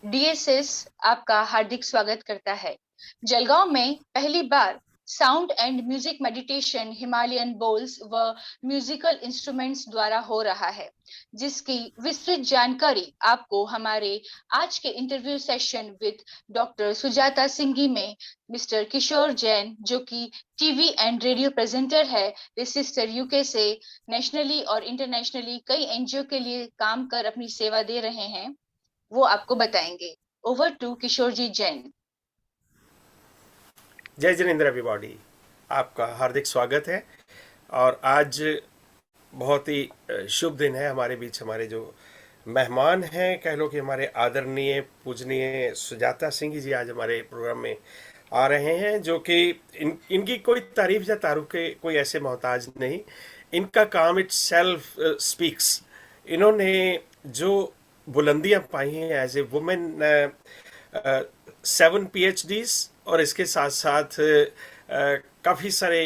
DSS आपका हार्दिक स्वागत करता है। जलगांव में पहली बार sound and music meditation Himalayan bowls व म्यूजिकल इंस्ट्रूमेंट्स द्वारा हो रहा है, जिसकी विस्तृत जानकारी आपको हमारे आज के interview session with doctor Sujata Singhi में मिस्टर किशोर जैन, जो कि टीवी एंड रेडियो प्रेजेंटर है, वे सिस्टर यूके से नेशनली और इंटरनेशनली कई एनजीओ के लिए काम कर अपनी सेवा दे रहे हैं, वो आपको बताएंगे। ओवर टू किशोर जी जैन। जय जिनेन्द्र एवरीबॉडी, आपका हार्दिक स्वागत है। और आज बहुत ही शुभ दिन है। हमारे बीच हमारे जो मेहमान हैं, कह लो कि हमारे आदरणीय पूजनीय सुजाता सिंह जी आज हमारे प्रोग्राम में आ रहे हैं, जो कि इनकी कोई तारीफ या तारुफ के कोई ऐसे मोहताज नहीं। इनका काम इट सेल्फ स्पीक्स। इन्होंने जो बुलंदियां पाई हैं एज ए वुमेन, 7 PhDs और इसके साथ साथ काफ़ी सारे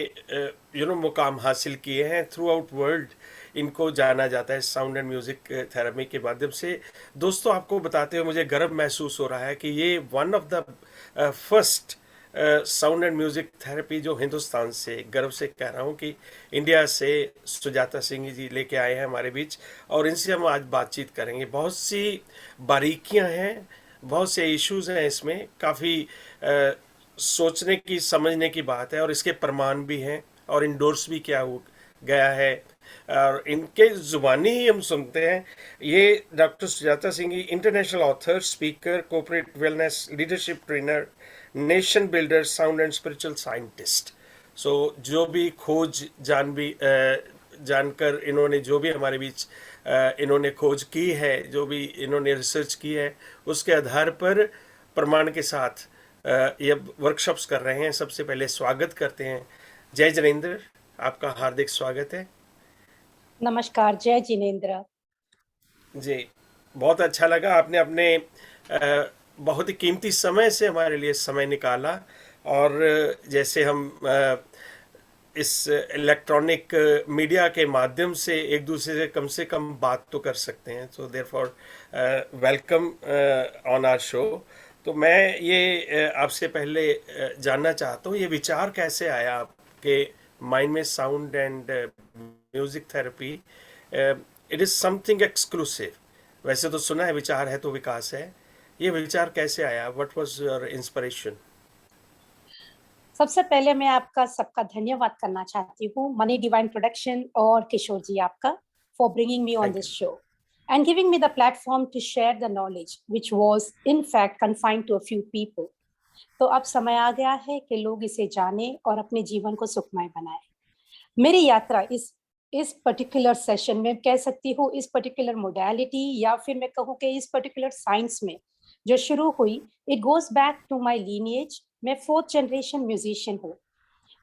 मुकाम हासिल किए हैं थ्रू आउट वर्ल्ड। इनको जाना जाता है साउंड एंड म्यूज़िक थेरेपी के माध्यम से। दोस्तों, आपको बताते हुए मुझे गर्व महसूस हो रहा है कि ये one of the first sound and music therapy जो हिंदुस्तान से, गर्व से कह रहा हूँ कि इंडिया से सुजाता सिंह जी लेके आए हैं हमारे बीच, और इनसे हम आज बातचीत करेंगे। बहुत सी बारीकियां हैं, बहुत से इश्यूज हैं इसमें, काफ़ी सोचने की समझने की बात है, और इसके प्रमाण भी हैं और इंडोर्स भी किया गया है, और इनके जुबानी ही हम सुनते हैं। ये doctor Sujata Singh international author, speaker, corporate wellness leadership trainer, nation builder, sound and spiritual scientist. So जो भी खोज जानकर इन्होंने जो भी हमारे बीच इन्होंने खोज की है, जो भी इन्होंने रिसर्च की है, उसके आधार पर प्रमाण के साथ ये वर्कशॉप्स कर रहे हैं। सबसे पहले स्वागत करते हैं। जय जिनेन्द्र, आपका हार्दिक स्वागत है। नमस्कार, जय जिनेन्द्र जी, बहुत अच्छा लगा आपने अपने बहुत ही कीमती समय से हमारे लिए समय निकाला। और जैसे हम इस इलेक्ट्रॉनिक मीडिया के माध्यम से एक दूसरे से कम बात तो कर सकते हैं, so therefore welcome on our show. तो मैं ये आपसे पहले जानना चाहता हूँ, ये विचार कैसे आया आपके माइंड में, sound and music therapy it is something exclusive. वैसे तो सुना है विचार है तो विकास है, ये विचार कैसे आया? What was your inspiration? सबसे पहले मैं आपका सबका धन्यवाद करना चाहती हूँ, मनी डिवाइन प्रोडक्शन और किशोर जी आपका, for bringing me on this show and giving me the platform to share the knowledge which was in fact confined to a few people. तो अब समय आ गया है कि लोग इसे जाने और अपने जीवन को सुखमय बनाएं। मेरी यात्रा इस पर्टिकुलर सेशन में, कह सकती हूँ इस पर्टिकुलर मोडालिटी, या फिर मैं कहूँ कि इस पर्टिकुलर साइंस में जो शुरू हुई, it goes back to my lineage. मैं 4th जनरेशन म्यूजिशियन हूँ,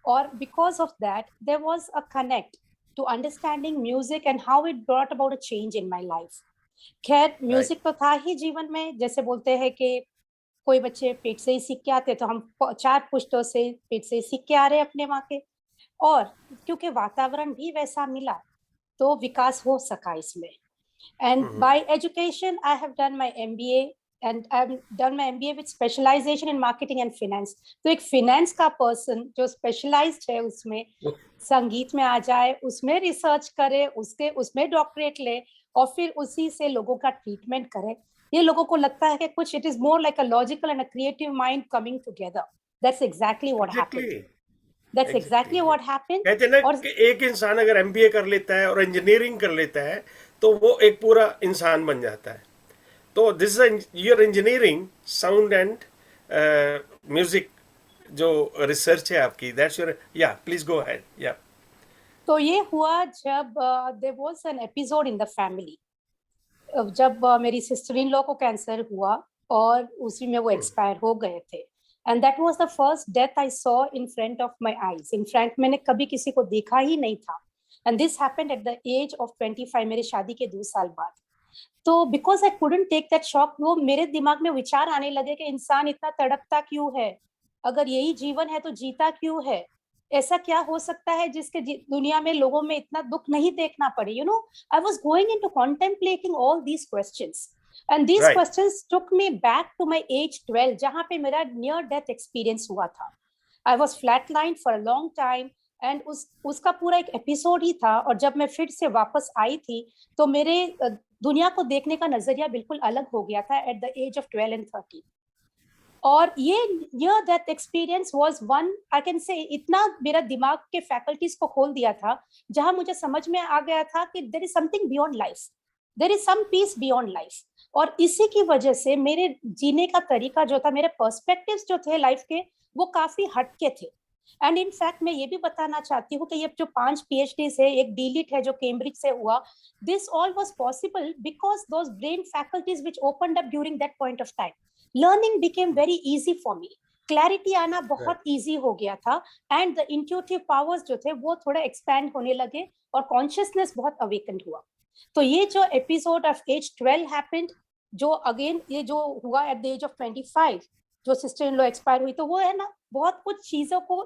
और because of that there was a connect to understanding music and how it brought about a change in my life. खैर, music तो था ही जीवन में। जैसे बोलते हैं कि कोई बच्चे पेट से ही सीख के आते, तो हम 4 पुश्तों से पेट से सीख के आ रहे अपने माँ के, और क्योंकि वातावरण भी वैसा मिला तो विकास हो सका इसमें। And bye education I have done my MBA and I've done my MBA with specialization in marketing and finance. तो एक finance का person जो specialized है उसमें, संगीत में आ जाए, उसमें रिसर्च करे, उसमें डॉक्टरेट ले, और फिर उसी से लोगों का ट्रीटमेंट करे। ये लोगों को लगता है कि कुछ, it is more like a logical and a creative mind coming together. That's exactly what happened. That's exactly what happened. कहते हैं ना और कि एक इंसान अगर MBA कर लेता है और इंजीनियरिंग कर लेता है तो वो एक पूरा इंसान बन जाता है। तो this is your engineering, sound and music जो रिसर्च है आपकी, that's your, yeah please go ahead. Yeah तो ये हुआ जब there was an episode in the family, जब मेरी सिस्टर इन लॉ को कैंसर हुआ और उसी में वो एक्सपायर हो गए थे। And that was the first death I saw in front of my eyes. In front मैंने कभी किसी को देखा ही नहीं था। And this happened at the age of 25, मेरे शादी के 2 साल बाद। तो because I couldn't take that shock, वो मेरे दिमाग में विचार आने लगे कि इंसान इतना तड़पता क्यों है, अगर यही जीवन है तो जीता क्यों है, ऐसा क्या हो सकता है जिसके दुनिया में लोगों में इतना दुख नहीं देखना पड़े। I was going into contemplating all these questions. And these Right. questions took me back to my age 12, जहाँ पे मेरा near death experience हुआ था. I was flatlined for a long time and उसका पूरा एक एपिसोड ही था. और जब मैं फिर से वापस आई थी तो मेरे दुनिया को देखने का नजरिया बिल्कुल अलग हो गया था at the age of 12 and 13. और ये near death experience was one, I can say, इतना मेरा दिमाग के फैकल्टीज को खोल दिया था जहां मुझे समझ में आ गया था कि there is something beyond life, there is some peace beyond life. और इसी की वजह से मेरे जीने का तरीका जो था, मेरे पर्सपेक्टिव्स जो थे लाइफ के, वो काफी हटके थे. एंड इन फैक्ट मैं ये भी बताना चाहती हूँ कि ये जो 5 PhDs है, एक डीलिट है जो कैम्ब्रिज से हुआ, this all was possible because those brain faculties which opened up during that point of time. Learning became very easy for me. Clarity आना बहुत इजी हो गया था एंड द इंट्यूटिव पावर्स जो थे वो थोड़ा एक्सपैंड होने लगे और कॉन्शियसनेस बहुत अवेकन हुआ. तो ये जो एपिसोड ऑफ एज 12 हैपेंड, जो अगेन ये जो हुआ एट द एज ऑफ 25, जो सिस्टर इन लॉ एक्सपायर हुई, तो वो है ना, बहुत कुछ चीजों को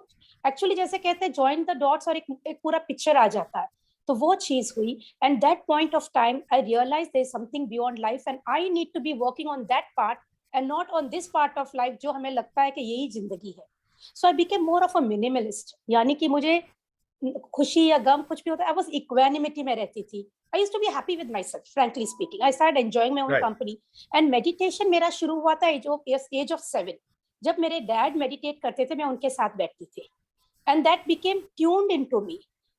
एक्चुअली जैसे कहते हैं जॉइन द डॉट्स और एक पूरा पिक्चर आ जाता है. तो वो चीज हुई and that point of time I realise there is something beyond life and I need to be working on that part and not on this part of life जो हमें लगता है कि यही जिंदगी है. So I became more of a minimalist, यानी कि मुझे खुशी या गम कुछ भी होता है, आई वाज इक्वानिमिटी में रहती थी. I used to be happy with my self, frankly speaking. I started enjoying my own Right. Company. And meditation मेरा शुरू हुआ था एज ऑफ 7. जब मेरे डैड मेडिटेट करते थे मैं उनके साथ बैठती थी and that became tuned into me.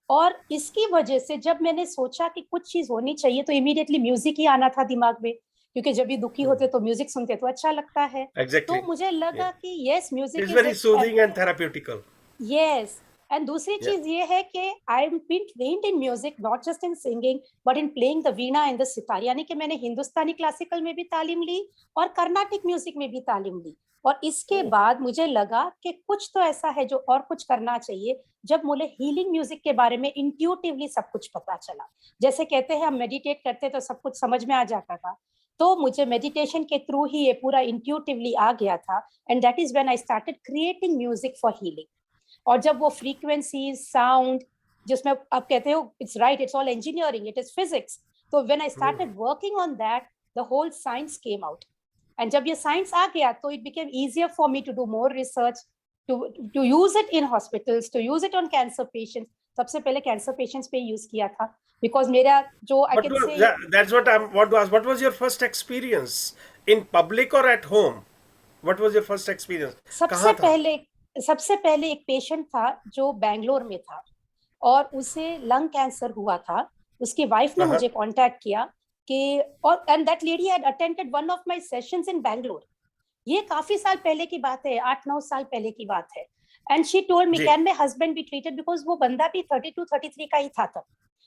और इसकी वजह से जब मैंने सोचा कि कुछ चीज होनी चाहिए तो इमीडिएटली म्यूजिक ही आना था दिमाग में, क्योंकि जब भी दुखी होते तो म्यूजिक सुनते तो अच्छा लगता है. Exactly. तो मुझे लगा Yeah. कि yes music It's is very soothing and therapeutical. Yes. And दूसरी Yeah. चीज ये है कि I am been trained in music, not just in singing but in playing the veena and the sitar. यानी कि मैंने हिंदुस्तानी क्लासिकल में भी तालीम ली और कर्नाटिक म्यूजिक में भी तालीम ली. और इसके Oh. बाद मुझे लगा कि कुछ तो ऐसा है जो और कुछ करना चाहिए. जब मुझे हीलिंग म्यूजिक के बारे में इंट्यूटिवली सब कुछ पता चला, जैसे कहते हैं हम मेडिटेट करते तो सब कुछ समझ में आ जाता था, तो मुझे मेडिटेशन के थ्रू ही ये पूरा इंट्यूटिवली आ गया था. And that is when I started creating music for healing. और जब वो फ्रीक्वेंसी साउंड जिसमें आप कहते हो it's right, it's all engineering, it is physics. तो when I started working on that the whole science came out. And जब ये साइंस आ गया तो it became easier for me to do more research, to use it in hospitals, to use it on cancer patients. सबसे पहले cancer patients पे use किया था बिकॉज मेरा जो आई कैन से That's what I want to ask. What was your first experience in public or at home? What was your first experience? सबसे पहले एक पेशेंट था जो बैंगलोर में था और उसे लंग कैंसर हुआ था. उसकी वाइफ ने मुझे कांटेक्ट किया कि और and that lady had attended one of my sessions इन बैंगलोर. ये काफी साल पहले की बात है, 8-9 साल पहले की बात है. And she told me can my husband be treated, because वो बंदा भी 32-33 का ही था तब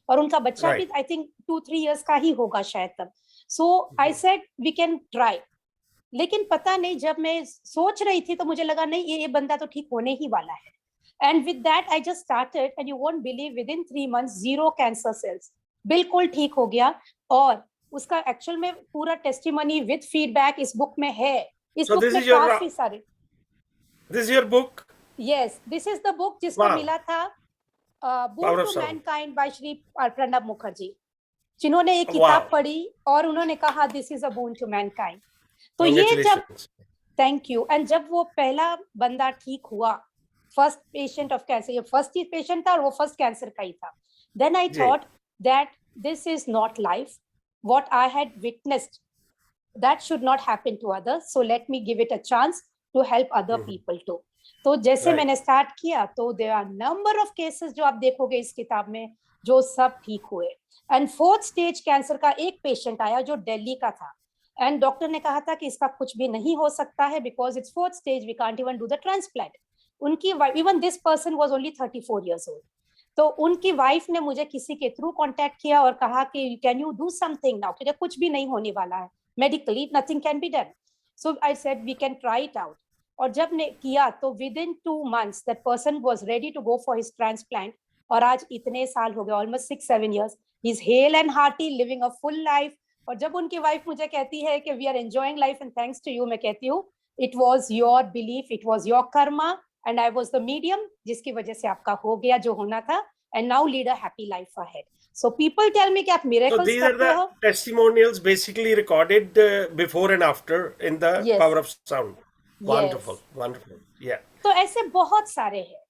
और उनका बच्चा भी आई थिंक 2-3 इयर्स का ही होगा शायद तब. So I said we can try. लेकिन पता नहीं, जब मैं सोच रही थी तो मुझे लगा नहीं ये बंदा तो ठीक होने ही वाला है. And with that I just started and you won't believe with in 3 months 0 cancer cells, बिल्कुल ठीक हो गया. और उसका एक्चुअल में पूरा टेस्टिमनी विद फीडबैक इस बुक में है. इस बुक में काफी सारे. This is your book? Yes, this is the book जिसको मिला था Boon to Mankind by Shri Pranab Mukherjee, जिन्होंने ये किताब पढ़ी और उन्होंने कहा this is a boon to mankind. तो ये जब थैंक यू. एंड जब वो पहला बंदा ठीक हुआ, फर्स्ट पेशेंट ऑफ कैंसर, ये फर्स्ट ही पेशेंट था और वो फर्स्ट कैंसर का ही था, then I thought that this is not life. What I had witnessed that should not happen to others, so let me give it a chance to help other people too. तो जैसे मैंने start किया तो there are number of cases जो आप देखोगे इस किताब में जो सब ठीक हुए. एंड 4th स्टेज कैंसर का एक पेशेंट आया जो दिल्ली का था एंड डॉक्टर ने कहा था कि इसका कुछ भी नहीं हो सकता है because it's 4th stage, we can't even do the transplant. उनकी even this person was only 34 years old. तो उनकी वाइफ ने मुझे किसी के थ्रू कांटेक्ट किया और कहा कि can you do something now, क्योंकि कुछ भी नहीं होने वाला है, medically nothing can be done. So I said we can try it out. और जब ने किया तो within 2 months that person was ready to go for his transplant. और आज इतने साल हो गए, almost 6-7 years, he is hale and hearty, living a full life. और जब उनकी वाइफ मुझे कहती है कि we are enjoying life and thanks to you, मैं कहती हूँ it was your belief, it was your karma and I was the medium जिसकी वजह से आपका हो गया जो होना था. And now lead a happy life ahead. So people tell me कि आप So miracles these are करते the हो. testimonials basically recorded before and after in the Yes, power of sound. Wonderful, yes. wonderful. Yeah. तो ऐसे बहुत सारे हैं.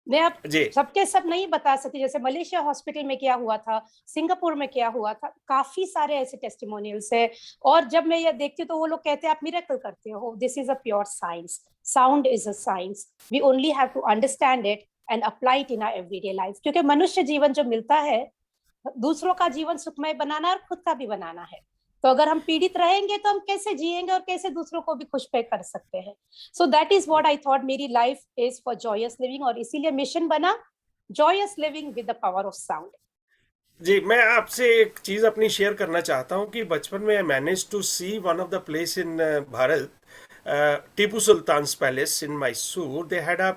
मैं अब जी. सबके सब नहीं बता सकती. जैसे मलेशिया हॉस्पिटल में क्या हुआ था, सिंगापुर में क्या हुआ था, काफी सारे ऐसे टेस्टिमोनियल्स है. और जब मैं ये देखती हूँ तो वो लोग कहते हैं आप मिरेकल करते हो. This is a pure science. Sound is a science. We only have to understand it and apply it in our everyday life. क्योंकि मनुष्य जीवन जो मिलता है, दूसरों का जीवन सुखमय बनाना और खुद का भी बनाना है. तो अगर हम पीड़ित रहेंगे तो हम कैसे जिएंगे और कैसे दूसरों को भी खुश पे कर सकते हैं. So that is what I thought मेरी life is for joyous living. और इसीलिए मिशन बना joyous living with the power of sound. जी, मैं आपसे एक चीज अपनी शेयर करना चाहता हूँ कि बचपन में I manage to see one of the place in Bharat, Tipu Sultan's palace in Mysore. They had a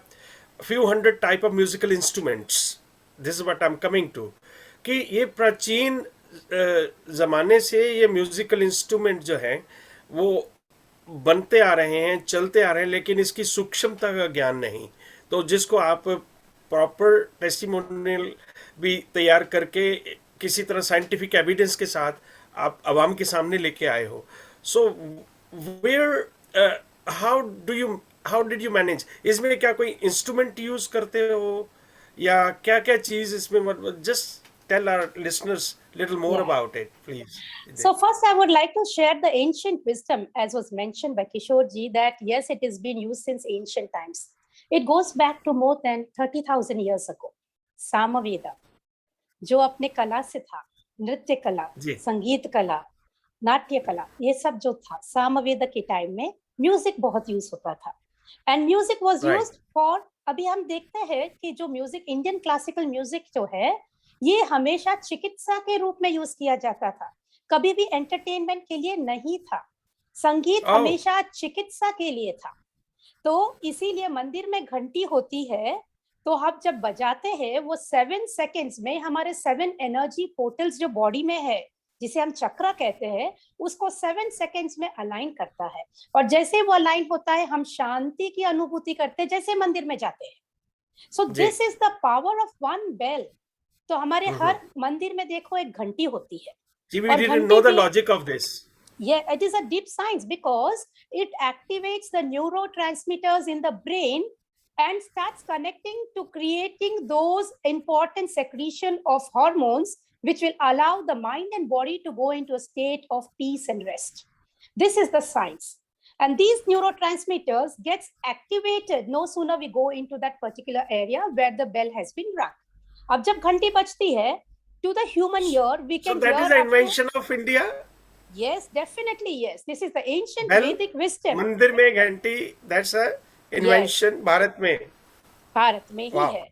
few hundred type of musical instruments. This is what I'm coming to. कि ये प्राचीन ज़माने से ये म्यूजिकल इंस्ट्रूमेंट जो हैं वो बनते आ रहे हैं, चलते आ रहे हैं, लेकिन इसकी सूक्ष्मता का ज्ञान नहीं. तो जिसको आप प्रॉपर टेस्टिमोनियल भी तैयार करके किसी तरह साइंटिफिक एविडेंस के साथ आप आवाम के सामने लेके आए हो. So where how did you manage? इसमें क्या कोई इंस्ट्रूमेंट यूज करते हो या क्या क्या चीज इसमें? Just tell our listeners little more about it, please. So first I would like to share the ancient wisdom, as was mentioned by Kishore ji, that yes, it has been used since ancient times. It goes back to more than 30,000 years ago. Samaveda जो अपने कला से था, नृत्य कला, संगीत कला, नाट्य कला, ये सब जो था, सामवेद के टाइम में म्यूजिक बहुत यूज होता था. And music was used for, अभी हम देखते हैं कि जो म्यूजिक, इंडियन क्लासिकल म्यूजिक जो है, ये हमेशा चिकित्सा के रूप में यूज किया जाता था. कभी भी एंटरटेनमेंट के लिए नहीं था. संगीत हमेशा चिकित्सा के लिए था. तो इसीलिए मंदिर में घंटी होती है, तो हम जब बजाते हैं वो 7 सेकेंड्स में हमारे 7 एनर्जी पोर्टल्स जो बॉडी में है, जिसे हम चक्रा कहते हैं, उसको 7 सेकेंड्स में अलाइन करता है. और जैसे वो अलाइन होता है, हम शांति की अनुभूति करते हैं जैसे मंदिर में जाते हैं. So this is the power of one bell. तो हमारे हर मंदिर में देखो एक घंटी होती है. We didn't know the logic of this. Yeah, it is a deep science because it activates the neurotransmitters in the brain and starts connecting to creating those important secretion of hormones which will allow the mind and body to go into a state of peace and rest. This is the science. And these neurotransmitters gets activated no sooner we go into that particular area where the bell has been rung. अब जब घंटी बजती है, to the human ear we can so that is the invention of India. Yes, definitely yes. This is the ancient bell, Vedic wisdom. मंदिर में घंटी, that's a invention. yes. Bharat में ही है.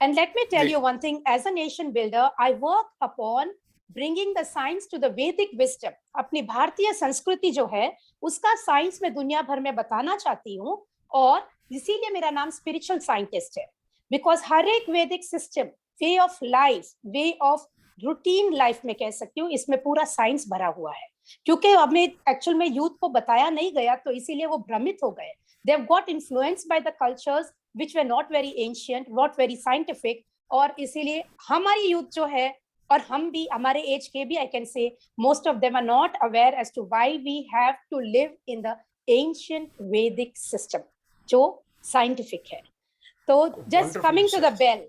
And let me tell you one thing, as a nation builder I work upon bringing the science to the Vedic wisdom. अपनी भारतीय संस्कृति जो है उसका साइंस में दुनिया भर में बताना चाहती हूँ. और इसीलिए मेरा नाम स्पिरिचुअल साइंटिस्ट है. बिकॉज हर एक वैदिक system, way of life, way of routine life में कह सकती हूँ, इसमें पूरा साइंस भरा हुआ है. क्योंकि हमें एक्चुअल में यूथ को बताया नहीं गया, तो इसीलिए वो भ्रमित हो गए. They have got influenced by the cultures which were not very ancient, not very scientific. और इसीलिए हमारी यूथ जो है, और हम भी, हमारे एज के भी, I can say most of them are not aware as to why we have to live in the ancient Vedic system जो साइंटिफिक है. तो just coming to the bell,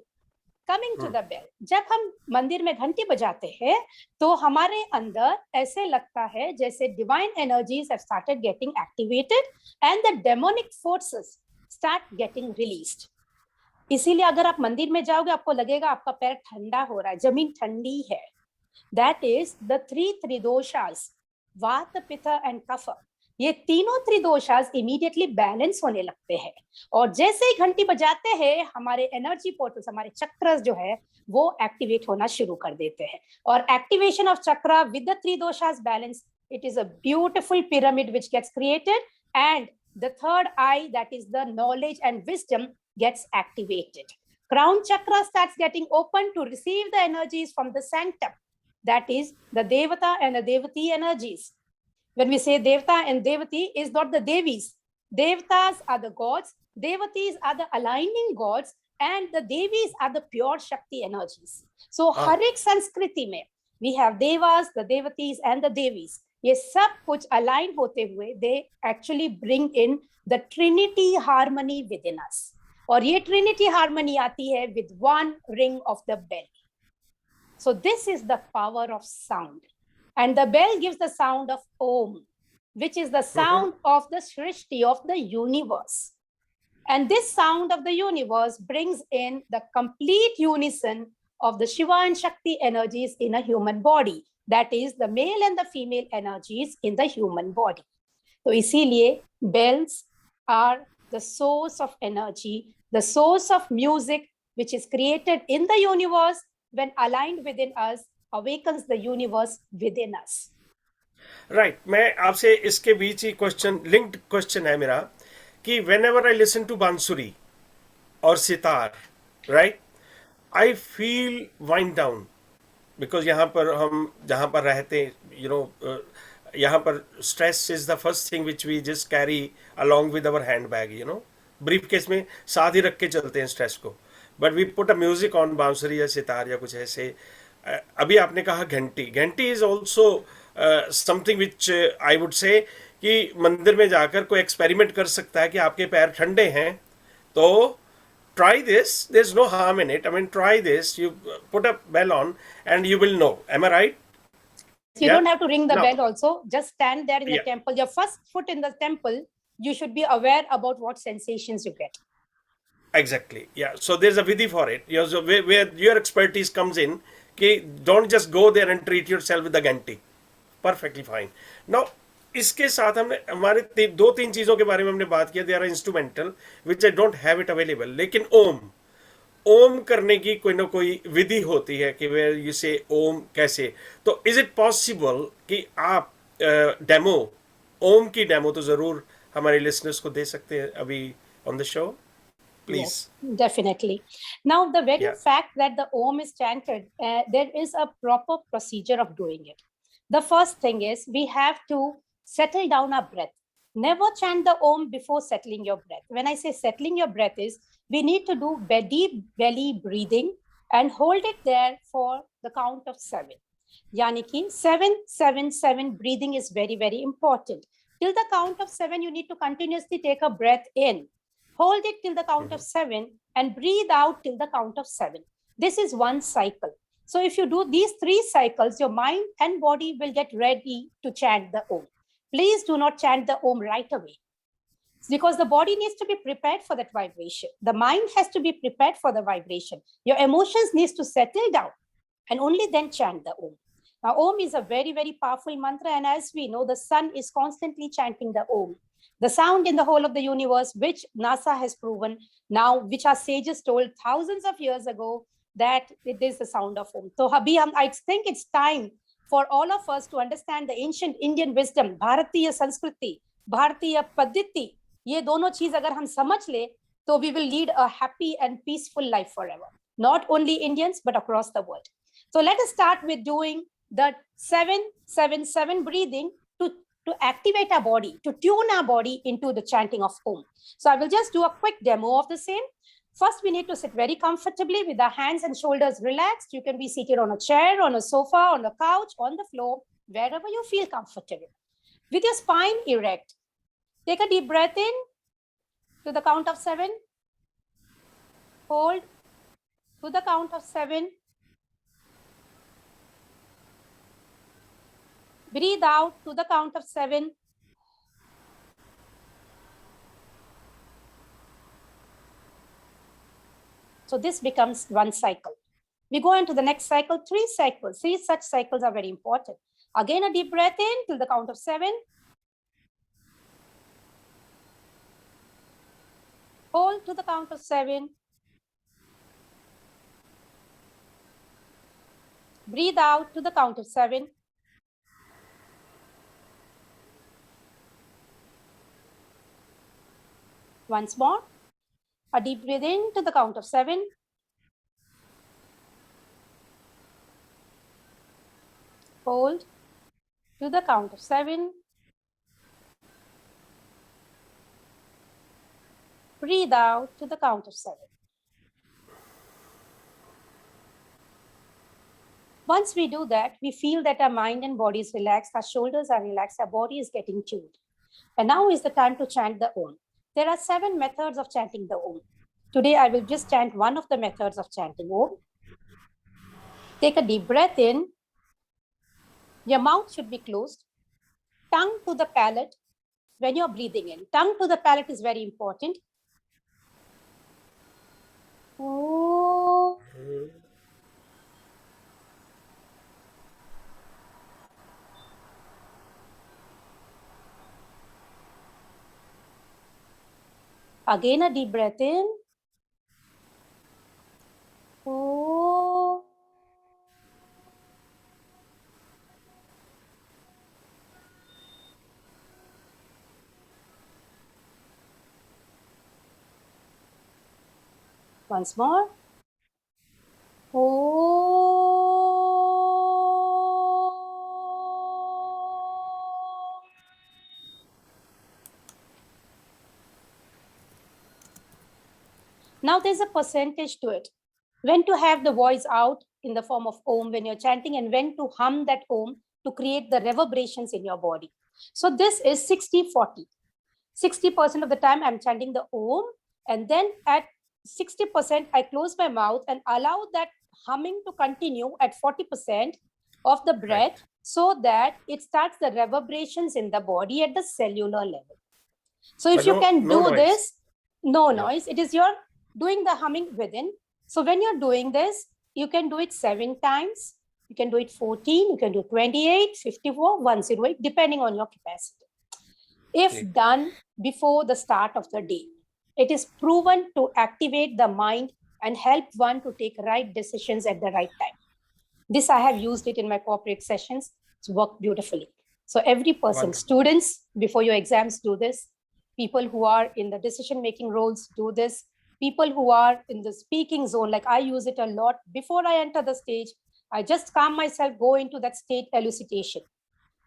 जब हम मंदिर में घंटी बजाते हैं तो हमारे अंदर ऐसे लगता है जैसे divine energies have started getting activated and the demonic forces start getting released. इसीलिए अगर आप मंदिर में जाओगे आपको लगेगा आपका पैर ठंडा हो रहा है, जमीन ठंडी है. दैट इज द 3 त्रिदोषास, वात, पित्त एंड कफ. ये तीनों त्रिदोषास इमीडिएटली बैलेंस होने लगते हैं. और जैसे ही घंटी बजाते हैं हमारे एनर्जी पोर्टल्स, हमारे चक्रस जो है वो एक्टिवेट होना शुरू कर देते हैं. और activation of chakra with the tridoshas balance, it is a beautiful pyramid which gets created and the third eye, that is the knowledge and wisdom, gets activated. Crown chakra starts getting open to receive the energies from the sanctum, that is the devata and the devati energies. When we say devata and devati, is not the devis. Devatas are the gods, devatis are the aligning gods, and the Devis are the pure Shakti energies. So Ah. हर एक संस्कृति में we have Devas, the Devatis and the Devis. ये सब कुछ align होते हुए they actually bring in the Trinity harmony within us. और ये Trinity harmony आती है with one ring of the bell. So this is the power of sound. And the bell gives the sound of Om, which is the sound of the Srishti of the universe. And this sound of the universe brings in the complete unison of the Shiva and Shakti energies in a human body. That is the male and the female energies in the human body. So इसीलिए bells are the source of energy, the source of music, which is created in the universe when aligned within us, awakens the universe within us. Right मैं आपसे इसके बीच ही question linked question है मेरा कि whenever I listen to bansuri और sitar right I feel wind down because यहाँ पर हम जहाँ पर रहते यू नो यहाँ पर stress is the first thing which we just carry along with our hand bag you know briefcase में साथ ही रख के चलते हैं स्ट्रेस को but we put a music on bansuri या सितार या कुछ ऐसे अभी आपने कहा घंटी घंटी is also something which I would say कि मंदिर में जाकर कोई एक्सपेरिमेंट कर सकता है कि आपके पैर ठंडे हैं तो try this, there's no harm in it. I mean, try this, you put a bell on and you will know. Am I right? You don't have to ring the No. bell also. Just stand there in the temple. Your first foot in the temple, you should be aware about what sensations you get. Exactly. Yeah. So there's a vidhi for it. So where your expertise comes in, कि don't just go there and treat yourself with the ganti. Perfectly fine. Now, इसके साथ हमने हमारे दो तीन चीज़ों के बारे में हमने बात किया. They are instrumental which I don't have it available. लेकिन ओम करने की कोई ना कोई विधि होती है कि वेयर यू से ओम कैसे. तो इज इट पॉसिबल कि आप डेमो ओम की डेमो तो ज़रूर हमारे लिसनर्स को दे सकते हैं अभी on the show. Please. Yes, definitely. Now, the very Yeah. fact that the Om is chanted, there is a proper procedure of doing it. The first thing is we have to settle down our breath. Never chant the Om before settling your breath. When I say settling your breath is, we need to do deep belly breathing and hold it there for the count of 7. Yani ki 7, 7, 7 breathing is very, very important. Till the count of 7, you need to continuously take a breath in. Hold it till the count of 7 and breathe out till the count of 7. This is one cycle. So if you do these 3 cycles, your mind and body will get ready to chant the Om. Please do not chant the Om right away. Because the body needs to be prepared for that vibration. The mind has to be prepared for the vibration. Your emotions needs to settle down and only then chant the Om. Now, Om is a very, very powerful mantra. And as we know, the sun is constantly chanting the Om. The sound in the whole of the universe, which NASA has proven now, which our sages told thousands of years ago, that it is the sound of Om. So, I think it's time for all of us to understand the ancient Indian wisdom, Bharatiya Sanskriti, Bharatiya Paddhati. ये दोनों चीज अगर हम समझ ले, तो we will lead a happy and peaceful life forever. Not only Indians, but across the world. So let us start with doing the 7-7-7 breathing to activate our body, to tune our body into the chanting of Om. So I will just do a quick demo of the same. First, we need to sit very comfortably with our hands and shoulders relaxed. You can be seated on a chair, on a sofa, on a couch, on the floor, wherever you feel comfortable. With your spine erect, take a deep breath in to the count of 7. Hold to the count of 7. Breathe out to the count of 7. So this becomes one cycle. We go into the next cycle, 3 cycles. 3 such cycles are very important. Again, a deep breath in till the count of 7. Hold to the count of 7. Breathe out to the count of 7. Once more, a deep breath in to the count of 7. Hold to the count of 7. Breathe out to the count of 7. Once we do that, we feel that our mind and body is relaxed, our shoulders are relaxed, our body is getting tuned. And now is the time to chant the Om. There are 7 methods of chanting the Om. Today, I will just chant one of the methods of chanting Om. Take a deep breath in. Your mouth should be closed. Tongue to the palate when you're breathing in. Tongue to the palate is very important. Om. Again, a deep breath in. Om. Once more. Om. Now there's a percentage to it. When to have the voice out in the form of Om when you're chanting, and when to hum that Om to create the reverberations in your body. So this is 60-40. 60% of the time I'm chanting the Om, and then at 60% I close my mouth and allow that humming to continue at 40% of the breath, Right. so that it starts the reverberations in the body at the cellular level. So if But you no, can no do noise. this, no Yeah. noise, it is your doing the humming within. So when you're doing this, you can do it 7 times, you can do it 14, you can do 28, 54, 108, depending on your capacity. If Great. done before the start of the day, it is proven to activate the mind and help one to take right decisions at the right time. This I have used it in my corporate sessions. It's worked beautifully. So every person, Wonderful. students before your exams do this, people who are in the decision-making roles do this, people who are in the speaking zone, like I use it a lot. Before I enter the stage, I just calm myself, go into that state elucidation.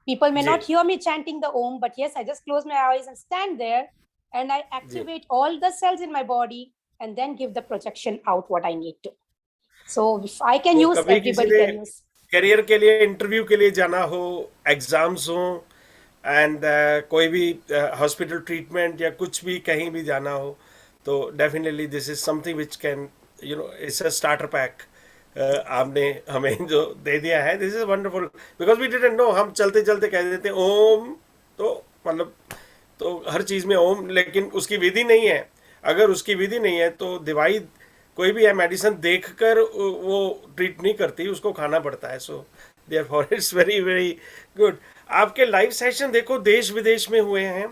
People may not Ji. hear me chanting the Om, but yes, I just close my eyes and stand there, and I activate all the cells in my body and then give the projection out what I need to. So if I can तो use, कभी किसी everybody ने can use. Career के लिए interview के लिए जाना हो, एग्जाम्स हो, एंड कोई भी हॉस्पिटल ट्रीटमेंट या कुछ भी कहीं भी जाना हो, तो definitely this is something which can it's a starter pack आपने हमें जो दे दिया है. This is wonderful because we didn't know. हम चलते चलते कह देते ओम, तो मतलब तो हर चीज़ में ओम, लेकिन उसकी विधि नहीं है. अगर उसकी विधि नहीं है तो दवाई कोई भी है मेडिसिन देखकर वो ट्रीट नहीं करती, उसको खाना पड़ता है. So therefore it's very very good. आपके लाइव सेशन देखो देश विदेश में हुए हैं,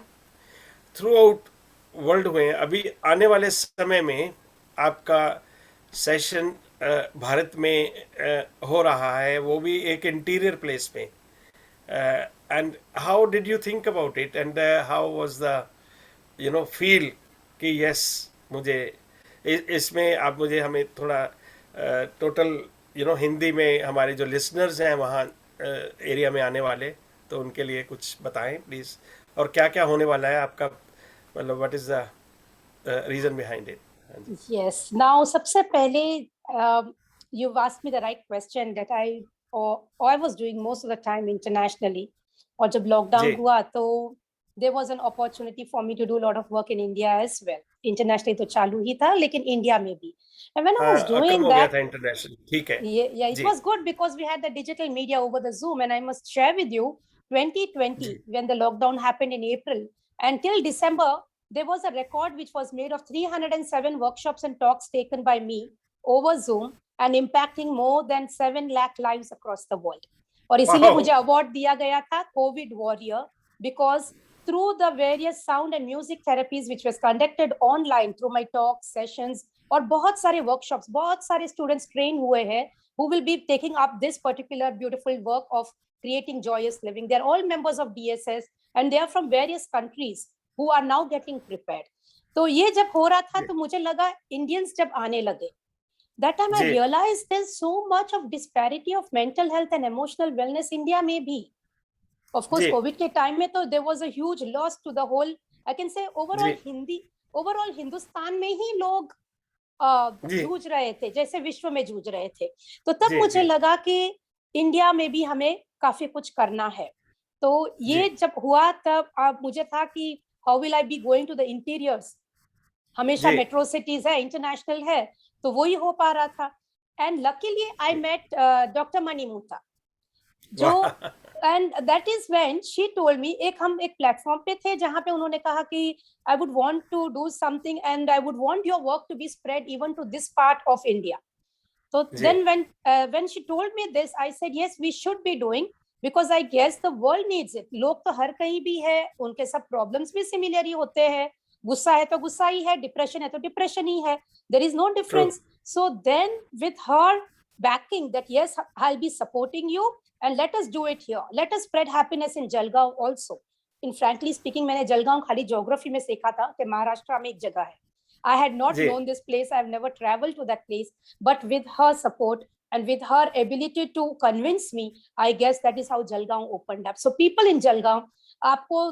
थ्रू आउट वर्ल्ड हुए हैं. अभी आने वाले समय में आपका सेशन भारत में हो रहा है, वो भी एक इंटीरियर प्लेस में. And how did you think about it, and how was the feel कि यस मुझे इसमें आप मुझे हमें थोड़ा टोटल हिंदी में हमारे जो लिसनर्स हैं वहाँ एरिया में आने वाले, तो उनके लिए कुछ बताएं प्लीज़. और क्या क्या होने वाला है आपका, मतलब what is the reason behind it. Yes. Now, सबसे पहले you've asked me the right question that I was doing most of the time internationally. और जब lockdown जी. हुआ तो there was an opportunity for me to do a lot of work in India as well. Internationally तो चालू ही था, लेकिन India में भी. And when I was come doing हो गया that, था इंटरनेशनल. ठीक है. yeah, it ji. was good because we had the digital media over the Zoom, and I must share with you, 2020, ji. when the lockdown happened in April, until December, there was a record which was made of 307 workshops and talks taken by me over Zoom and impacting more than 7 lakh lives across the world. और इसीलिए Wow. मुझे award दिया गया था Covid warrior, because through the various sound and music therapies which was conducted online through my talk sessions, और बहुत सारे workshops, बहुत सारे students train हुए हैं who will be taking up this particular beautiful work of creating joyous living. They are all members of DSS and they are from various countries who are now getting prepared. तो ये जब हो रहा था तो मुझे लगा Indians जब आने लगे, that time I ji. realized there's so much of disparity of mental health and emotional wellness India में भी. Of course, ji. COVID के time में तो there was a huge loss to the whole, I can say overall ji. overall Hindustan में ही लोग जी. जूझ रहे थे, जैसे विश्व में जूझ रहे थे. तो तब जी, मुझे जी. लगा कि इंडिया में भी हमें काफी कुछ करना है। तो ये जी जब हुआ तब अब मुझे था कि how will I be going to the interiors, हमेशा जी मेट्रो सिटीज है, इंटरनेशनल है, तो वही हो पा रहा था। एंड लकीली आई जी मेट डॉक्टर मनी मुहता, जो वाह and that is when she told me, एक हम एक प्लेटफॉर्म पे थे जहां पे उन्होंने कहा कि I would want to do something and I would want your work to be spread even to this part of India. So ji then when she told me this, I said yes, we should be doing, because I guess the world needs it. लोग तो हर कहीं भी है, उनके सब problems भी similar ही होते हैं, गुस्सा है तो गुस्सा ही है, डिप्रेशन है तो डिप्रेशन ही है, there is no true difference. So then with her backing that yes, I'll be supporting you and let us do it here, let us spread happiness in Jalgaon also. In frankly speaking, मैंने जलगांव खाली geography में सीखा था कि महाराष्ट्र में एक जगह है। I had not ji known this place. I've never traveled to that place. But with her support and with her ability to convince me, I guess that is how Jalgaon opened up. So people in Jalgaon, आपको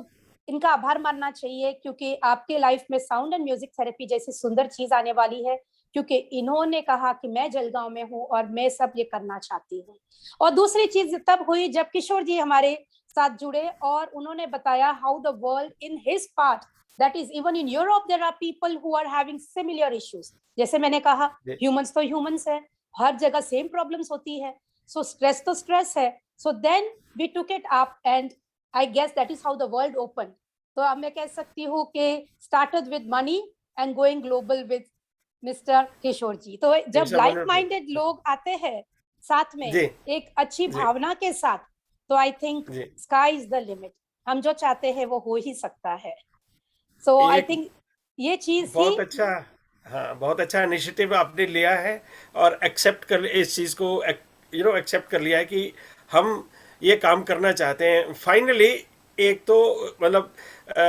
इनका आभार मानना चाहिए, क्योंकि आपके life में sound and music therapy जैसी सुंदर चीज आने वाली है, क्योंकि इन्होंने कहा कि मैं जलगांव में हूँ और मैं सब ये करना चाहती हूँ। और दूसरी चीज तब हुई जब किशोर जी हमारे साथ जुड़े और उन्होंने बताया how the world in his part, that is even in Europe there are people who are having similar issues. जैसे मैंने कहा जी humans तो humans है, हर जगह सेम प्रॉब्लम्स होती है, so stress तो stress है. So then we took it up and I guess that is how the world opened. तो अब मैं कह सकती हूँ कि started with money and going global with Mr. किशोर जी. तो जब it's a like wonderful minded लोग आते हैं साथ में जी एक अच्छी जी भावना के साथ, तो I think ji sky is the limit. हम जो चाहते हैं वो हो ही सकता है. So I एक think ये चीज ही बहुत अच्छा हाँ बहुत अच्छा इनिशिएटिव आपने लिया है और एक्सेप्ट कर इस चीज़ को एक्सेप्ट कर लिया है कि हम ये काम करना चाहते हैं फाइनली। एक तो मतलब अ,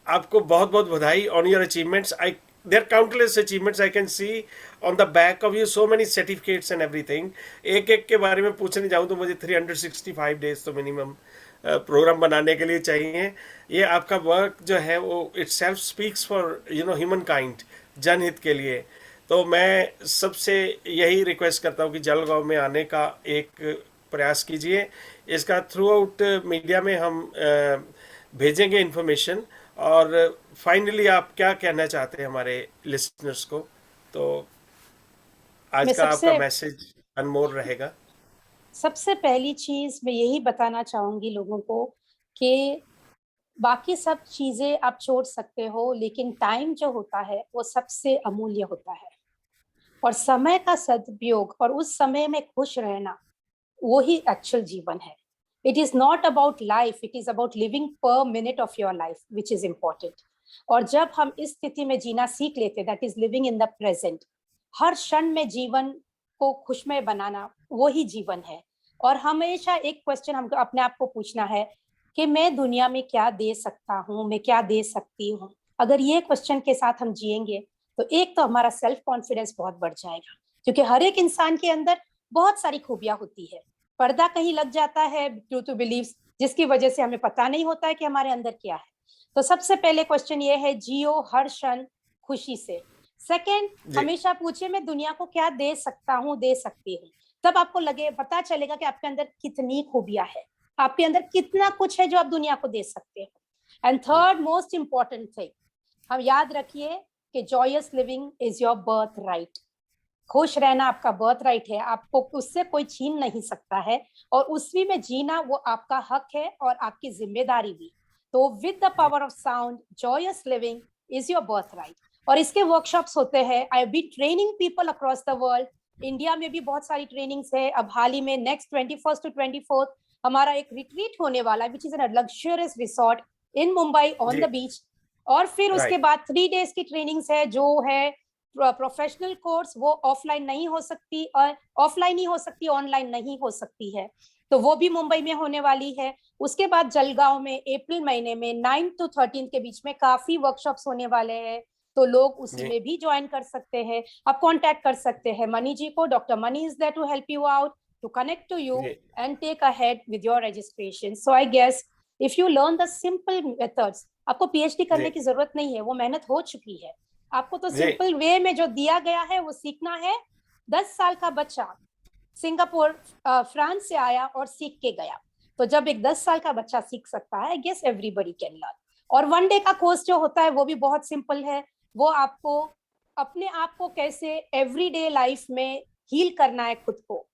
आपको बहुत बहुत बधाई on your achievements. I there countless achievements I can see on the back of you, so many certificates and everything. एक एक के बारे में पूछने जाऊँ तो मुझे 365 डेज तो मिनिमम प्रोग्राम बनाने के लिए चाहिए। ये आपका वर्क जो है वो it self speaks for human kind, जनहित के लिए। तो मैं सबसे यही रिक्वेस्ट करता हूँ कि जलगांव में आने का एक प्रयास कीजिए। इसका थ्रू आउट मीडिया में हम भेजेंगे इन्फॉर्मेशन। और फाइनली आप क्या कहना चाहते हैं हमारे लिसनर्स को? तो आज मैं का आपका सबसे मैसेज अनमोल रहेगा। सबसे पहली चीज मैं यही बताना चाहूंगी लोगों को कि बाकी सब चीजें आप छोड़ सकते हो, लेकिन टाइम जो होता है वो सबसे अमूल्य होता है, और समय का सदुपयोग और उस समय में खुश रहना वो ही एक्चुअल जीवन है. It is not about life, it is about living per minute of your life which is important. और जब हम इस स्थिति में जीना सीख लेते, that is living in the present, हर क्षण में जीवन को खुशमय बनाना वो ही जीवन है. और हमेशा एक क्वेश्चन हमको अपने आप को पूछना है कि मैं दुनिया में क्या दे सकता हूँ, मैं क्या दे सकती हूँ. अगर ये क्वेश्चन के साथ हम जिएंगे तो एक तो हमारा सेल्फ कॉन्फिडेंस बहुत बढ़ जाएगा, क्योंकि हर एक इंसान के अंदर बहुत सारी खूबियां होती है. पर्दा कहीं लग जाता है ड्यू टू बिलीव्स, जिसकी वजह से हमें पता नहीं होता है कि हमारे अंदर क्या है. तो सबसे पहले क्वेश्चन ये है, जियो हर क्षण खुशी से. सेकेंड, जी हमेशा पूछिए मैं दुनिया को क्या दे सकता हूँ, दे सकती हूँ. तब आपको लगे, पता चलेगा कि आपके अंदर कितनी खूबियां है, आपके अंदर कितना कुछ है जो आप दुनिया को दे सकते हैं. And third most important thing, हम याद रखिए कि joyous living is your birthright. खुश रहना आपका बर्थ राइट है, आपको उससे कोई छीन नहीं सकता है, और उसी में जीना वो आपका हक है और आपकी जिम्मेदारी भी. तो with the power of sound, joyous living is your birthright. और इसके वर्कशॉप्स होते हैं. I be training people across the world. India में भी बहुत सारी ट्रेनिंग्स है. अब हाल ही में नेक्स्ट 21 to 24 हमारा एक रिट्रीट होने वाला है, which is an luxurious resort in Mumbai on जी द बीच. और फिर उसके राइट बाद 3 days की ट्रेनिंग्स है, जो है प्रोफेशनल कोर्स. वो ऑफलाइन नहीं हो सकती, और ऑफलाइन ही हो सकती, ऑनलाइन नहीं हो सकती है. तो वो भी मुंबई में होने वाली है. उसके बाद जलगांव में अप्रैल महीने में 9 to 13 के बीच में काफी वर्कशॉप्स होने वाले हैं. तो लोग उसी जी में भी ज्वाइन कर सकते हैं. आप कांटेक्ट कर सकते हैं मनी जी को. Doctor Mani is there to help you out, to connect to you जी and take ahead with your registration. So I guess if you learn the simple methods, आपको पीएचडी करने जी की जरूरत नहीं है, वो मेहनत हो चुकी है. आपको तो जी सिंपल वे में जो दिया गया है वो सीखना है. 10 साल का बच्चा सिंगापुर फ्रांस से आया और सीख के गया। तो जब एक 10 साल का बच्चा सीख सकता है, I guess everybody can learn. और 1 डे का कोर्स जो होता है वो भी बहुत सिंपल है। वो आपको अपने आप को कैसे एवरीडे लाइफ में हील करना है खुद को,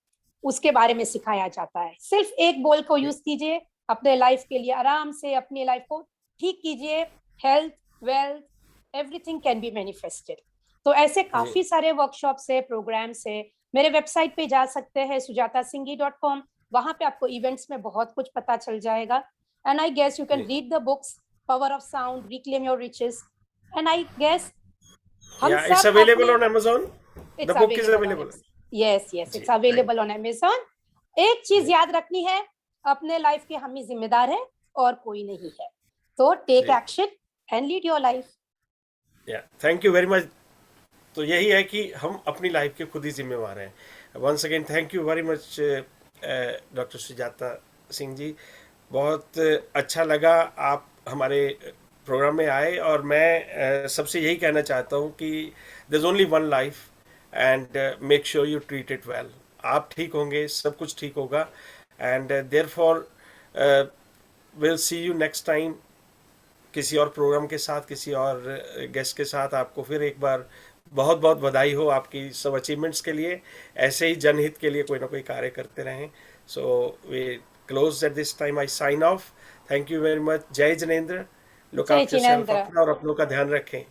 उसके बारे में सिखाया जाता है। सिर्फ एक बॉल को यूज कीजिए अपने लाइफ के लिए, आराम से अपनी लाइफ को ठीक कीजिए। Health, wealth, everything can be manifested. तो ऐसे काफी सारे वर्कशॉप्स है, प्रोग्राम्स है। मेरे वेबसाइट पे जा सकते हैं sujatasinghji.com। वहां पे आपको इवेंट्स में बहुत कुछ पता चल जाएगा। And I guess you can read the books power of sound, reclaim your riches. And I guess हम Yeah, सब it's available अपने on Amazon. The book is available. yes, ji, it's available on Amazon। एक चीज याद रखनी है, अपने life के हम ही जिम्मेदार हैं और कोई नहीं है। तो take action and lead your life. Yeah, thank you very much. तो यही है कि हम अपनी लाइफ के खुद ही जिम्मेवार हैं। Once again thank you very much doctor Sujata Singh ji. बहुत अच्छा लगा आप हमारे प्रोग्राम में आए, और मैं सबसे यही कहना चाहता हूँ कि there is only one life and make sure you treat it well. आप ठीक होंगे, सब कुछ ठीक होगा। And therefore will see you next time किसी और प्रोग्राम के साथ, किसी और गेस्ट के साथ। आपको फिर एक बार बहुत बहुत बधाई हो आपकी सब अचीवमेंट्स के लिए। ऐसे ही जनहित के लिए कोई ना कोई कार्य करते रहें। So we close at this time, I sign off. Thank you very much. जय जिनेंद्र। लुक आफ्टर योरसेल्फ, अपना और अपनों का ध्यान रखें।